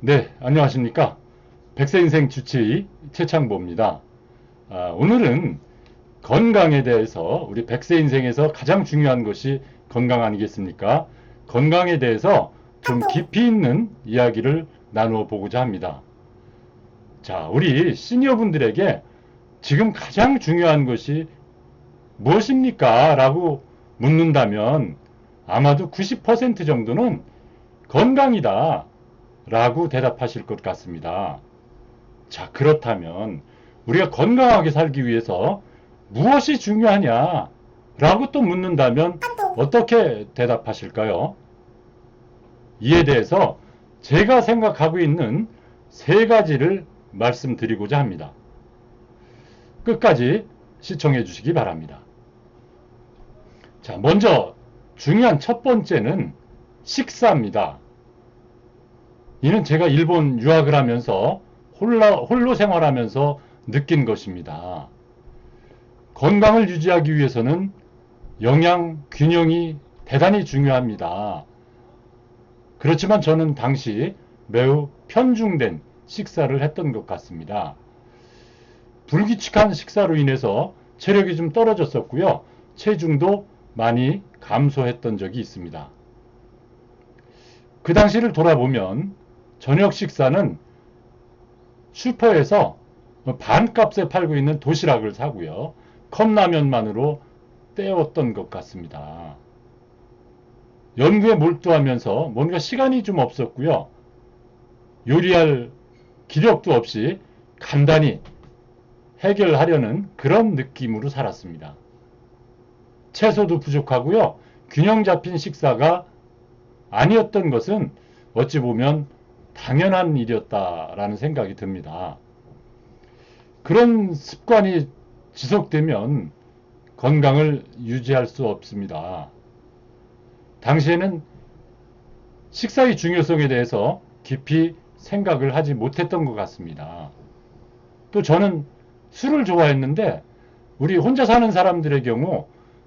네, 안녕하십니까. 백세인생 주치의 최창보입니다. 오늘은 건강에 대해서 우리 백세인생에서 가장 중요한 것이 건강 아니겠습니까? 건강에 대해서 좀 깊이 있는 이야기를 나누어 보고자 합니다. 자, 우리 시니어분들에게 지금 가장 중요한 것이 무엇입니까? 라고 묻는다면 아마도 90% 정도는 건강이다 라고 대답하실 것 같습니다. 자, 그렇다면 우리가 건강하게 살기 위해서 무엇이 중요하냐? 라고 또 묻는다면 어떻게 대답하실까요? 이에 대해서 제가 생각하고 있는 세 가지를 말씀드리고자 합니다. 끝까지 시청해 주시기 바랍니다. 자, 먼저 중요한 첫 번째는 식사입니다. 이는 제가 일본 유학을 하면서 홀로 생활하면서 느낀 것입니다. 건강을 유지하기 위해서는 영양 균형이 대단히 중요합니다. 그렇지만 저는 당시 매우 편중된 식사를 했던 것 같습니다. 불규칙한 식사로 인해서 체력이 좀 떨어졌었고요. 체중도 많이 감소했던 적이 있습니다. 그 당시를 돌아보면 저녁 식사는 슈퍼에서 반값에 팔고 있는 도시락을 사고요. 컵라면만으로 때웠던 것 같습니다. 연구에 몰두하면서 뭔가 시간이 좀 없었고요. 요리할 기력도 없이 간단히 해결하려는 그런 느낌으로 살았습니다. 채소도 부족하고요. 균형 잡힌 식사가 아니었던 것은 어찌 보면 당연한 일이었다라는 생각이 듭니다. 그런 습관이 지속되면 건강을 유지할 수 없습니다. 당시에는 식사의 중요성에 대해서 깊이 생각을 하지 못했던 것 같습니다. 또 저는 술을 좋아했는데 우리 혼자 사는 사람들의 경우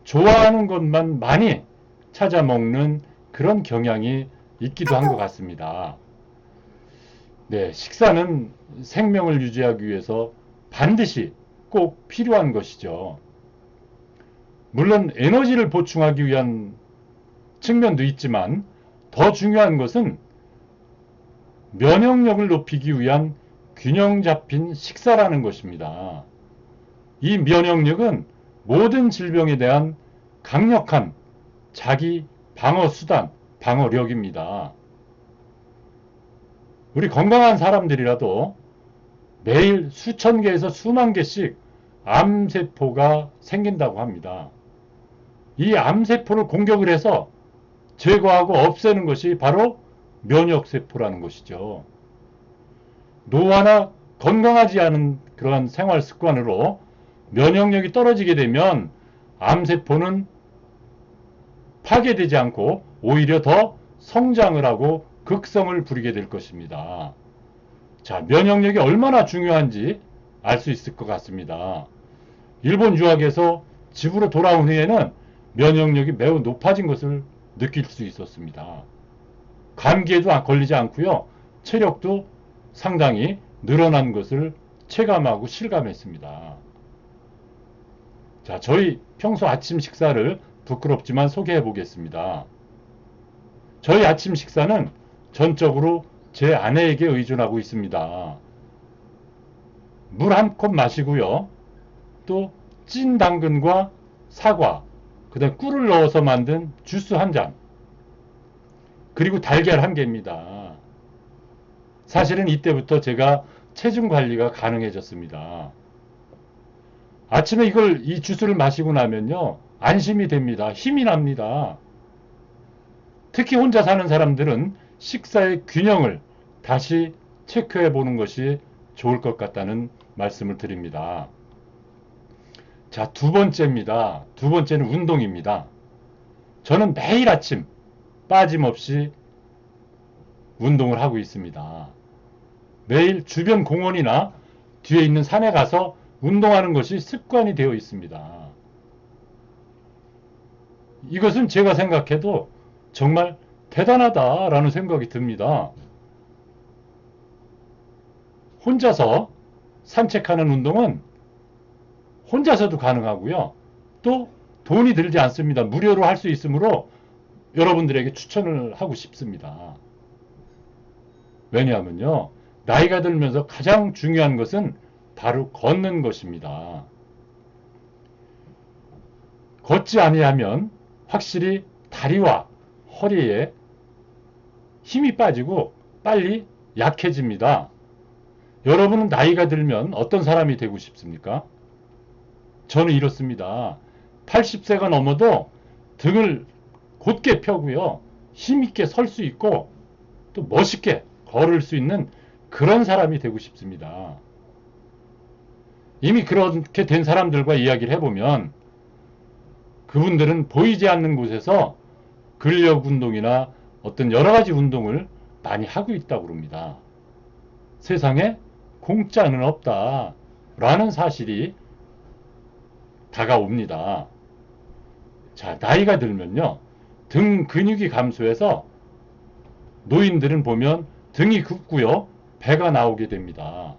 좋아하는 것만 많이 찾아 먹는 그런 경향이 있기도 한 것 같습니다. 네, 식사는 생명을 유지하기 위해서 반드시 꼭 필요한 것이죠. 물론 에너지를 보충하기 위한 측면도 있지만 더 중요한 것은 면역력을 높이기 위한 균형 잡힌 식사라는 것입니다. 이 면역력은 모든 질병에 대한 강력한 자기 방어 수단, 방어력입니다. 우리 건강한 사람들이라도 매일 수천 개에서 수만 개씩 암세포가 생긴다고 합니다. 이 암세포를 공격을 해서 제거하고 없애는 것이 바로 면역세포라는 것이죠. 노화나 건강하지 않은 그러한 생활 습관으로 면역력이 떨어지게 되면 암세포는 파괴되지 않고 오히려 더 성장을 하고 극성을 부리게 될 것입니다. 자, 면역력이 얼마나 중요한지 알 수 있을 것 같습니다. 일본 유학에서 집으로 돌아온 후에는 면역력이 매우 높아진 것을 느낄 수 있었습니다. 감기에도 걸리지 않고요. 체력도 상당히 늘어난 것을 체감하고 실감했습니다. 자, 저희 평소 아침 식사를 부끄럽지만 소개해 보겠습니다. 저희 아침 식사는 전적으로 제 아내에게 의존하고 있습니다. 물 한 컵 마시고요. 또 찐 당근과 사과, 그다음 꿀을 넣어서 만든 주스 한 잔, 그리고 달걀 한 개입니다. 사실은 이때부터 제가 체중 관리가 가능해졌습니다. 아침에 이 주스를 마시고 나면요. 안심이 됩니다. 힘이 납니다. 특히 혼자 사는 사람들은 식사의 균형을 다시 체크해 보는 것이 좋을 것 같다는 말씀을 드립니다. 자, 두 번째입니다. 두 번째는 운동입니다. 저는 매일 아침 빠짐없이 운동을 하고 있습니다. 매일 주변 공원이나 뒤에 있는 산에 가서 운동하는 것이 습관이 되어 있습니다. 이것은 제가 생각해도 정말 대단하다라는 생각이 듭니다. 혼자서 산책하는 운동은 혼자서도 가능하고요. 또 돈이 들지 않습니다. 무료로 할 수 있으므로 여러분들에게 추천을 하고 싶습니다. 왜냐하면요, 나이가 들면서 가장 중요한 것은 바로 걷는 것입니다. 걷지 아니하면 확실히 다리와 허리에 힘이 빠지고 빨리 약해집니다. 여러분은 나이가 들면 어떤 사람이 되고 싶습니까? 저는 이렇습니다. 80세가 넘어도 등을 곧게 펴고요, 힘있게 설 수 있고 또 멋있게 걸을 수 있는 그런 사람이 되고 싶습니다. 이미 그렇게 된 사람들과 이야기를 해보면 그분들은 보이지 않는 곳에서 근력 운동이나 어떤 여러 가지 운동을 많이 하고 있다고 합니다. 세상에 공짜는 없다 라는 사실이 다가옵니다. 자, 나이가 들면요, 등 근육이 감소해서 노인들은 보면 등이 굽고요, 배가 나오게 됩니다.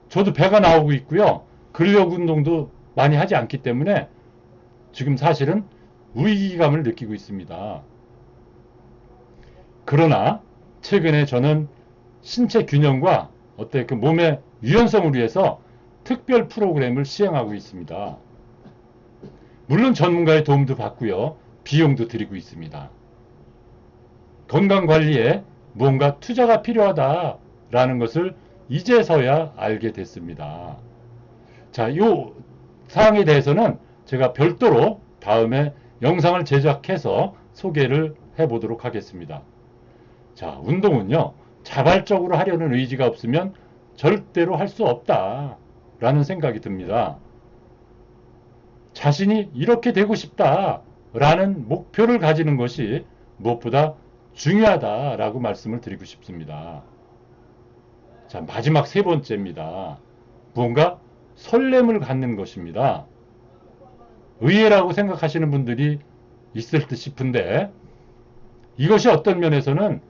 저도 배가 나오고 있고요, 근력 운동도 많이 하지 않기 때문에 지금 사실은 위기감을 느끼고 있습니다. 그러나 최근에 저는 신체 균형과 어떤 그 몸의 유연성을 위해서 특별 프로그램을 시행하고 있습니다. 물론 전문가의 도움도 받고요, 비용도 드리고 있습니다. 건강관리에 무언가 투자가 필요하다라는 것을 이제서야 알게 됐습니다. 자, 이 사항에 대해서는 제가 별도로 다음에 영상을 제작해서 소개를 해보도록 하겠습니다. 자, 운동은요, 자발적으로 하려는 의지가 없으면 절대로 할 수 없다라는 생각이 듭니다. 자신이 이렇게 되고 싶다라는 목표를 가지는 것이 무엇보다 중요하다라고 말씀을 드리고 싶습니다. 자, 마지막 세 번째입니다. 무언가 설렘을 갖는 것입니다. 의외라고 생각하시는 분들이 있을 듯 싶은데 이것이 어떤 면에서는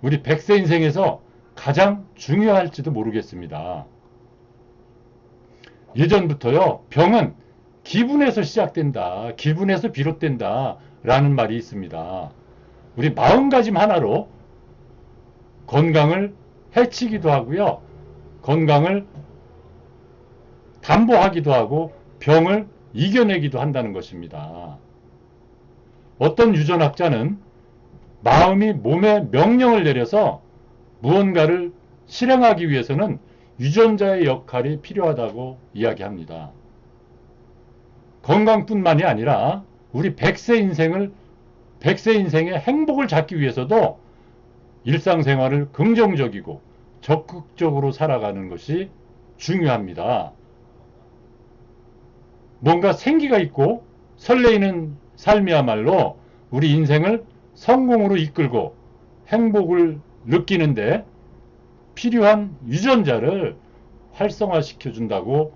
우리 100세 인생에서 가장 중요할지도 모르겠습니다. 예전부터요, 병은 기분에서 시작된다, 기분에서 비롯된다 라는 말이 있습니다. 우리 마음가짐 하나로 건강을 해치기도 하고요, 건강을 담보하기도 하고 병을 이겨내기도 한다는 것입니다. 어떤 유전학자는 마음이 몸에 명령을 내려서 무언가를 실행하기 위해서는 유전자의 역할이 필요하다고 이야기합니다. 건강뿐만이 아니라 우리 100세 인생의 행복을 찾기 위해서도 일상생활을 긍정적이고 적극적으로 살아가는 것이 중요합니다. 뭔가 생기가 있고 설레이는 삶이야말로 우리 인생을 성공으로 이끌고 행복을 느끼는데 필요한 유전자를 활성화시켜 준다고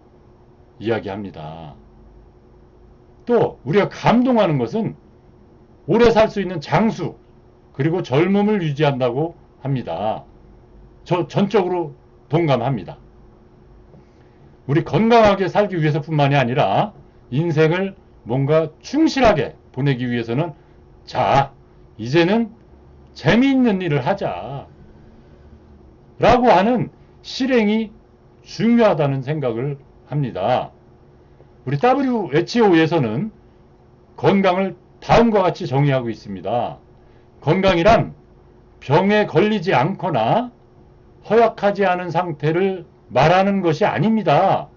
이야기합니다. 또 우리가 감동하는 것은 오래 살 수 있는 장수 그리고 젊음을 유지한다고 합니다. 저 전적으로 동감합니다. 우리 건강하게 살기 위해서뿐만이 아니라 인생을 뭔가 충실하게 보내기 위해서는 자, 이제는 재미있는 일을 하자 라고 하는 실행이 중요하다는 생각을 합니다. 우리 WHO에서는 건강을 다음과 같이 정의하고 있습니다. 건강이란 병에 걸리지 않거나 허약하지 않은 상태를 말하는 것이 아닙니다.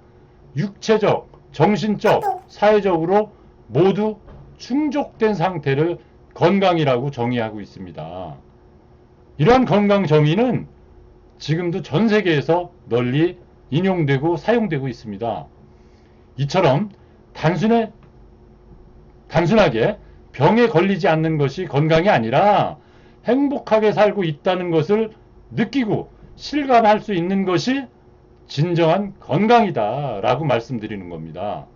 육체적, 정신적, 사회적으로 모두 충족된 상태를 건강이라고 정의하고 있습니다. 이러한 건강 정의는 지금도 전 세계에서 널리 인용되고 사용되고 있습니다. 이처럼 단순하게 병에 걸리지 않는 것이 건강이 아니라 행복하게 살고 있다는 것을 느끼고 실감할 수 있는 것이 진정한 건강이다 라고 말씀드리는 겁니다.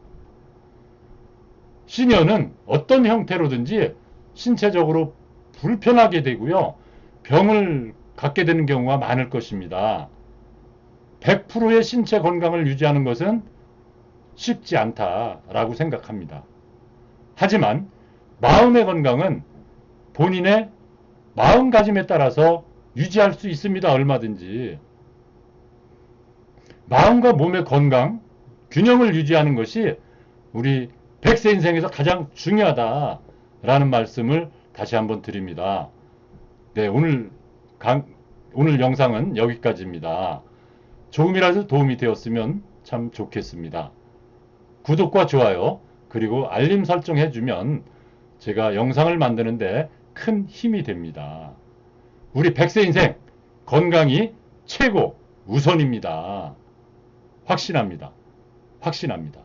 시니어는 어떤 형태로든지 신체적으로 불편하게 되고요, 병을 갖게 되는 경우가 많을 것입니다. 100%의 신체 건강을 유지하는 것은 쉽지 않다라고 생각합니다. 하지만 마음의 건강은 본인의 마음가짐에 따라서 유지할 수 있습니다. 얼마든지. 마음과 몸의 건강, 균형을 유지하는 것이 우리 100세 인생에서 가장 중요하다라는 말씀을 다시 한번 드립니다. 네, 오늘 영상은 여기까지입니다. 조금이라도 도움이 되었으면 참 좋겠습니다. 구독과 좋아요, 그리고 알림 설정 해주면 제가 영상을 만드는데 큰 힘이 됩니다. 우리 100세 인생 건강이 최고 우선입니다. 확신합니다. 확신합니다.